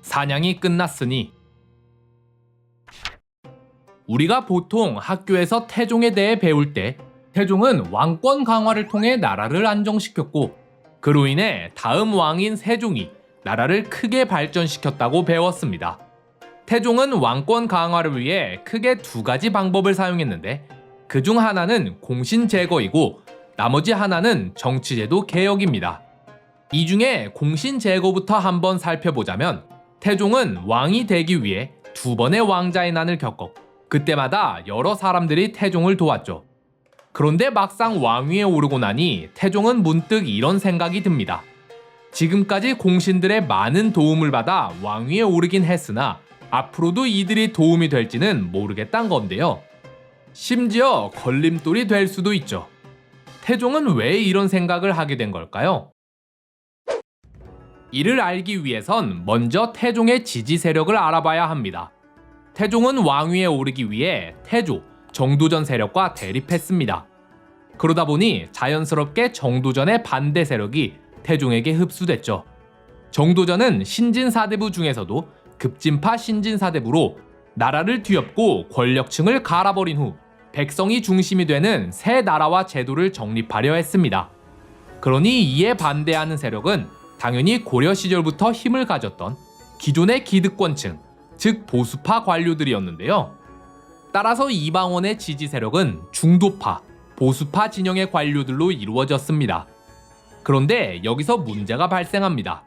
사냥이 끝났으니. 우리가 보통 학교에서 태종에 대해 배울 때 태종은 왕권 강화를 통해 나라를 안정시켰고 그로 인해 다음 왕인 세종이 나라를 크게 발전시켰다고 배웠습니다. 태종은 왕권 강화를 위해 크게 두 가지 방법을 사용했는데 그중 하나는 공신 제거이고 나머지 하나는 정치제도 개혁입니다. 이 중에 공신 제거부터 한번 살펴보자면 태종은 왕이 되기 위해 두 번의 왕자의 난을 겪었고 그때마다 여러 사람들이 태종을 도왔죠. 그런데 막상 왕위에 오르고 나니 태종은 문득 이런 생각이 듭니다. 지금까지 공신들의 많은 도움을 받아 왕위에 오르긴 했으나 앞으로도 이들이 도움이 될지는 모르겠다는 건데요. 심지어 걸림돌이 될 수도 있죠. 태종은 왜 이런 생각을 하게 된 걸까요? 이를 알기 위해선 먼저 태종의 지지 세력을 알아봐야 합니다. 태종은 왕위에 오르기 위해 태조, 정도전 세력과 대립했습니다. 그러다 보니 자연스럽게 정도전의 반대 세력이 태종에게 흡수됐죠. 정도전은 신진사대부 중에서도 급진파 신진사대부로 나라를 뒤엎고 권력층을 갈아버린 후 백성이 중심이 되는 새 나라와 제도를 정립하려 했습니다. 그러니 이에 반대하는 세력은 당연히 고려 시절부터 힘을 가졌던 기존의 기득권층, 즉 보수파 관료들이었는데요. 따라서 이방원의 지지 세력은 중도파, 보수파 진영의 관료들로 이루어졌습니다. 그런데 여기서 문제가 발생합니다.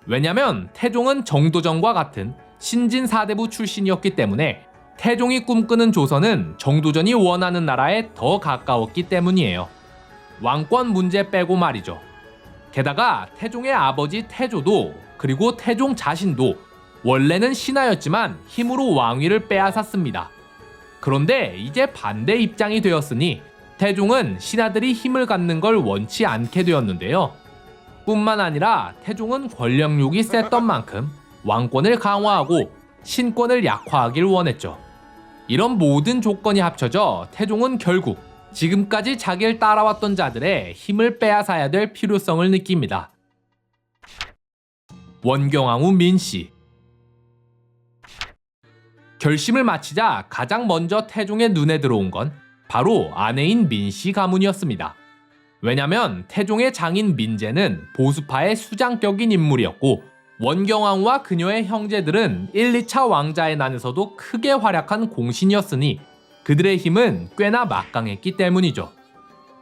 왜냐면 태종은 정도전과 같은 신진사대부 출신이었기 때문에 태종이 꿈꾸는 조선은 정도전이 원하는 나라에 더 가까웠기 때문이에요. 왕권 문제 빼고 말이죠. 게다가 태종의 아버지 태조도 그리고 태종 자신도 원래는 신하였지만 힘으로 왕위를 빼앗았습니다. 그런데 이제 반대 입장이 되었으니 태종은 신하들이 힘을 갖는 걸 원치 않게 되었는데요. 뿐만 아니라 태종은 권력욕이 셌던 만큼 왕권을 강화하고 신권을 약화하길 원했죠. 이런 모든 조건이 합쳐져 태종은 결국 지금까지 자기를 따라왔던 자들의 힘을 빼앗아야 될 필요성을 느낍니다. 원경왕후 민씨. 결심을 마치자 가장 먼저 태종의 눈에 들어온 건 바로 아내인 민씨 가문이었습니다. 왜냐면 태종의 장인 민제는 보수파의 수장격인 인물이었고 원경왕후와 그녀의 형제들은 1, 2차 왕자의 난에서도 크게 활약한 공신이었으니 그들의 힘은 꽤나 막강했기 때문이죠.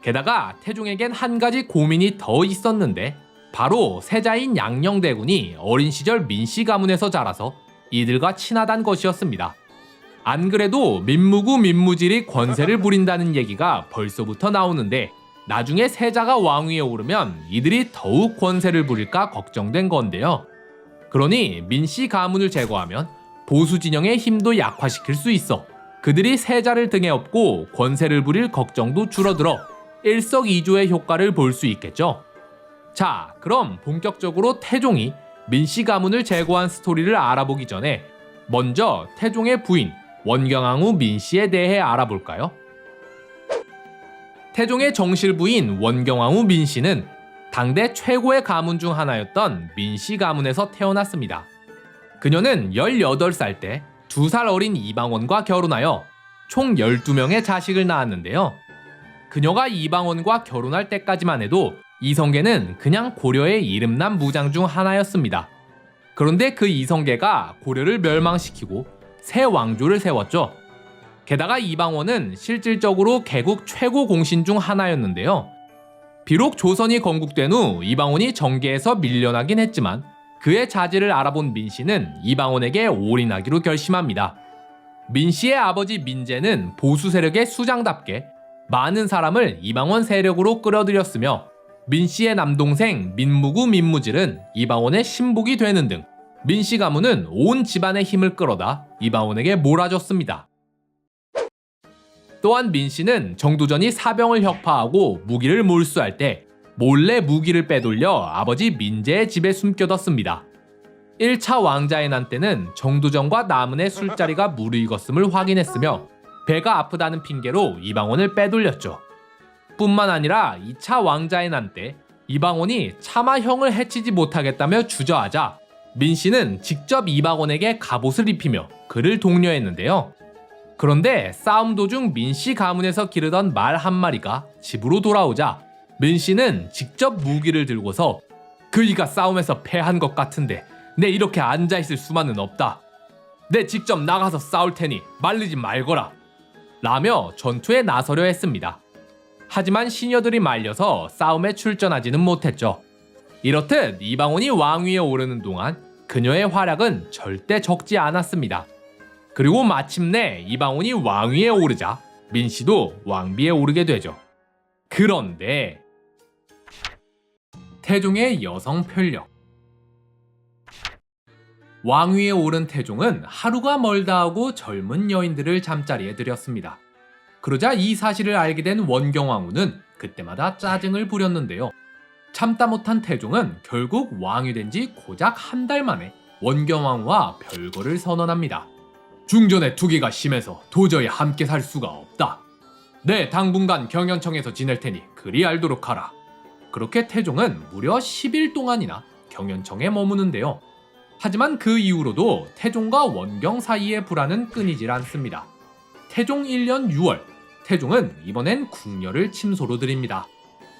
게다가 태종에겐 한 가지 고민이 더 있었는데 바로 세자인 양녕대군이 어린 시절 민씨 가문에서 자라서 이들과 친하단 것이었습니다. 안 그래도 민무구 민무질이 권세를 부린다는 얘기가 벌써부터 나오는데 나중에 세자가 왕위에 오르면 이들이 더욱 권세를 부릴까 걱정된 건데요. 그러니 민씨 가문을 제거하면 보수 진영의 힘도 약화시킬 수 있어 그들이 세자를 등에 업고 권세를 부릴 걱정도 줄어들어 일석이조의 효과를 볼 수 있겠죠. 자, 그럼 본격적으로 태종이 민씨 가문을 제거한 스토리를 알아보기 전에 먼저 태종의 부인 원경왕후 민씨에 대해 알아볼까요? 태종의 정실 부인 원경왕후 민씨는 당대 최고의 가문 중 하나였던 민씨 가문에서 태어났습니다. 그녀는 18살 때 2살 어린 이방원과 결혼하여 총 12명의 자식을 낳았는데요. 그녀가 이방원과 결혼할 때까지만 해도 이성계는 그냥 고려의 이름난 무장 중 하나였습니다. 그런데 그 이성계가 고려를 멸망시키고 새 왕조를 세웠죠. 게다가 이방원은 실질적으로 개국 최고 공신 중 하나였는데요. 비록 조선이 건국된 후 이방원이 정계에서 밀려나긴 했지만 그의 자질을 알아본 민씨는 이방원에게 올인하기로 결심합니다. 민씨의 아버지 민제는 보수 세력의 수장답게 많은 사람을 이방원 세력으로 끌어들였으며 민씨의 남동생 민무구 민무질은 이방원의 신복이 되는 등 민씨 가문은 온 집안의 힘을 끌어다 이방원에게 몰아줬습니다. 또한 민씨는 정도전이 사병을 혁파하고 무기를 몰수할 때 몰래 무기를 빼돌려 아버지 민제의 집에 숨겨뒀습니다. 1차 왕자의 난 때는 정도전과 남은의 술자리가 무르익었음을 확인했으며 배가 아프다는 핑계로 이방원을 빼돌렸죠. 뿐만 아니라 2차 왕자의 난 때 이방원이 차마 형을 해치지 못하겠다며 주저하자 민씨는 직접 이방원에게 갑옷을 입히며 그를 독려했는데요. 그런데 싸움 도중 민씨 가문에서 기르던 말 한 마리가 집으로 돌아오자 민씨는 직접 무기를 들고서 그이가 싸움에서 패한 것 같은데 내 이렇게 앉아있을 수만은 없다. 내 직접 나가서 싸울 테니 말리지 말거라. 라며 전투에 나서려 했습니다. 하지만 시녀들이 말려서 싸움에 출전하지는 못했죠. 이렇듯 이방원이 왕위에 오르는 동안 그녀의 활약은 절대 적지 않았습니다. 그리고 마침내 이방원이 왕위에 오르자 민씨도 왕비에 오르게 되죠. 그런데 태종의 여성 편력. 왕위에 오른 태종은 하루가 멀다 하고 젊은 여인들을 잠자리에 들였습니다. 그러자 이 사실을 알게 된 원경왕후는 그때마다 짜증을 부렸는데요. 참다 못한 태종은 결국 왕이 된 지 고작 한 달 만에 원경왕후와 별거를 선언합니다. 중전의 투기가 심해서 도저히 함께 살 수가 없다. 내 당분간 경연청에서 지낼 테니 그리 알도록 하라. 그렇게 태종은 무려 10일 동안이나 경연청에 머무는데요. 하지만 그 이후로도 태종과 원경 사이의 불화는 끊이질 않습니다. 태종 1년 6월, 태종은 이번엔 궁녀를 침소로 들입니다.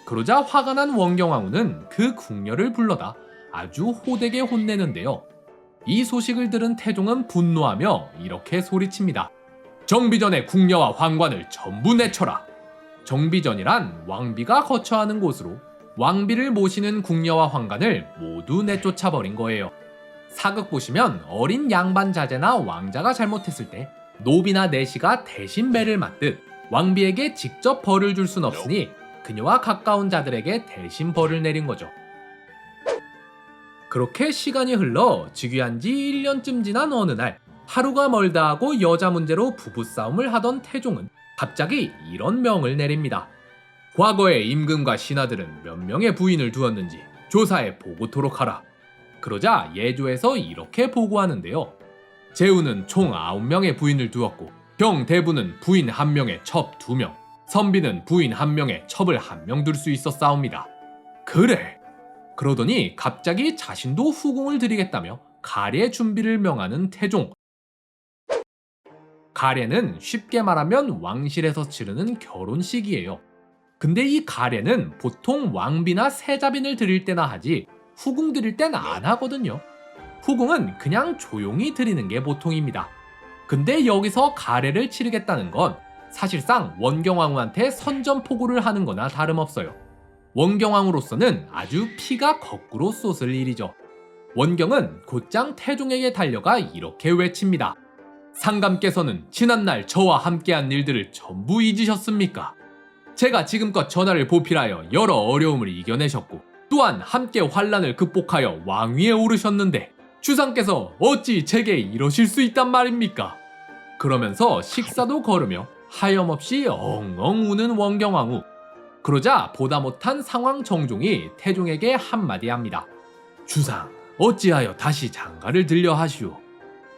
그러자 화가 난 원경왕후는 그 궁녀를 불러다 아주 호되게 혼내는데요. 이 소식을 들은 태종은 분노하며 이렇게 소리칩니다. 정비전의 궁녀와 환관을 전부 내쳐라. 정비전이란 왕비가 거처하는 곳으로 왕비를 모시는 궁녀와 환관을 모두 내쫓아버린 거예요. 사극 보시면 어린 양반 자제나 왕자가 잘못했을 때 노비나 내시가 대신 매를 맞듯 왕비에게 직접 벌을 줄 순 없으니 그녀와 가까운 자들에게 대신 벌을 내린 거죠. 그렇게 시간이 흘러 즉위한 지 1년쯤 지난 어느 날 하루가 멀다 하고 여자 문제로 부부싸움을 하던 태종은 갑자기 이런 명을 내립니다. 과거에 임금과 신하들은 몇 명의 부인을 두었는지 조사해 보고토록 하라. 그러자 예조에서 이렇게 보고하는데요. 재우는 총 9명의 부인을 두었고 경대부는 부인 1명에 첩 2명, 선비는 부인 1명에 첩을 1명 둘 수 있었사옵니다. 그래! 그러더니 갑자기 자신도 후궁을 드리겠다며 가례 준비를 명하는 태종. 가례는 쉽게 말하면 왕실에서 치르는 결혼식이에요. 근데 이 가례는 보통 왕비나 세자빈을 드릴 때나 하지 후궁 드릴 땐 안 하거든요. 후궁은 그냥 조용히 드리는 게 보통입니다. 근데 여기서 가례를 치르겠다는 건 사실상 원경왕후한테 선전포고를 하는 거나 다름없어요. 원경왕후로서는 아주 피가 거꾸로 쏟을 일이죠. 원경은 곧장 태종에게 달려가 이렇게 외칩니다. 상감께서는 지난날 저와 함께한 일들을 전부 잊으셨습니까? 제가 지금껏 전하를 보필하여 여러 어려움을 이겨내셨고 또한 함께 환란을 극복하여 왕위에 오르셨는데 주상께서 어찌 제게 이러실 수 있단 말입니까? 그러면서 식사도 거르며 하염없이 엉엉 우는 원경왕후. 그러자 보다 못한 상황 정종이 태종에게 한마디 합니다. 주상, 어찌하여 다시 장가를 들려 하시오.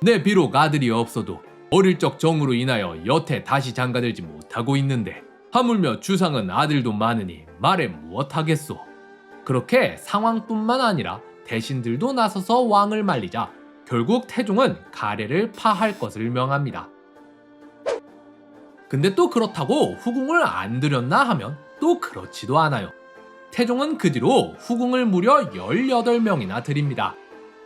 내 비록 아들이 없어도 어릴 적 정으로 인하여 여태 다시 장가들지 못하고 있는데 하물며 주상은 아들도 많으니 말해 무엇하겠소. 그렇게 상황뿐만 아니라 대신들도 나서서 왕을 말리자 결국 태종은 가례를 파할 것을 명합니다. 근데 또 그렇다고 후궁을 안 들였나 하면 또 그렇지도 않아요. 태종은 그 뒤로 후궁을 무려 18명이나 드립니다.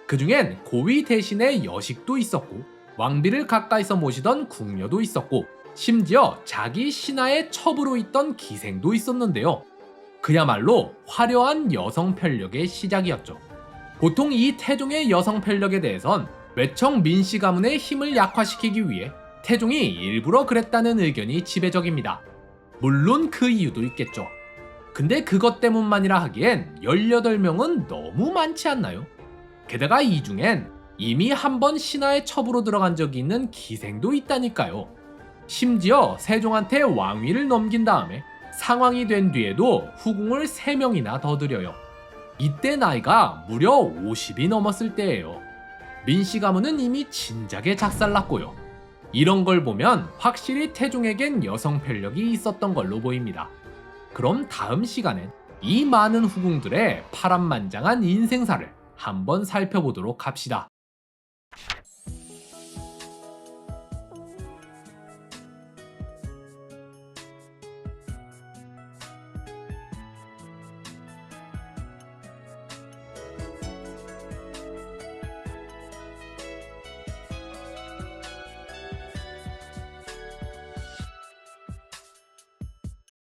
그중엔 고위 대신에 여식도 있었고 왕비를 가까이서 모시던 궁녀도 있었고 심지어 자기 신하의 첩으로 있던 기생도 있었는데요. 그야말로 화려한 여성 편력의 시작이었죠. 보통 이 태종의 여성 편력에 대해선 외청 민씨 가문의 힘을 약화시키기 위해 태종이 일부러 그랬다는 의견이 지배적입니다. 물론 그 이유도 있겠죠. 근데 그것 때문만이라 하기엔 18명은 너무 많지 않나요? 게다가 이 중엔 이미 한 번 신하의 첩으로 들어간 적이 있는 기생도 있다니까요. 심지어 세종한테 왕위를 넘긴 다음에 상왕이 된 뒤에도 후궁을 3명이나 더 들여요. 이때 나이가 무려 50이 넘었을 때예요. 민씨 가문은 이미 진작에 작살났고요. 이런 걸 보면 확실히 태종에겐 여성 편력이 있었던 걸로 보입니다. 그럼 다음 시간엔 이 많은 후궁들의 파란만장한 인생사를 한번 살펴보도록 합시다.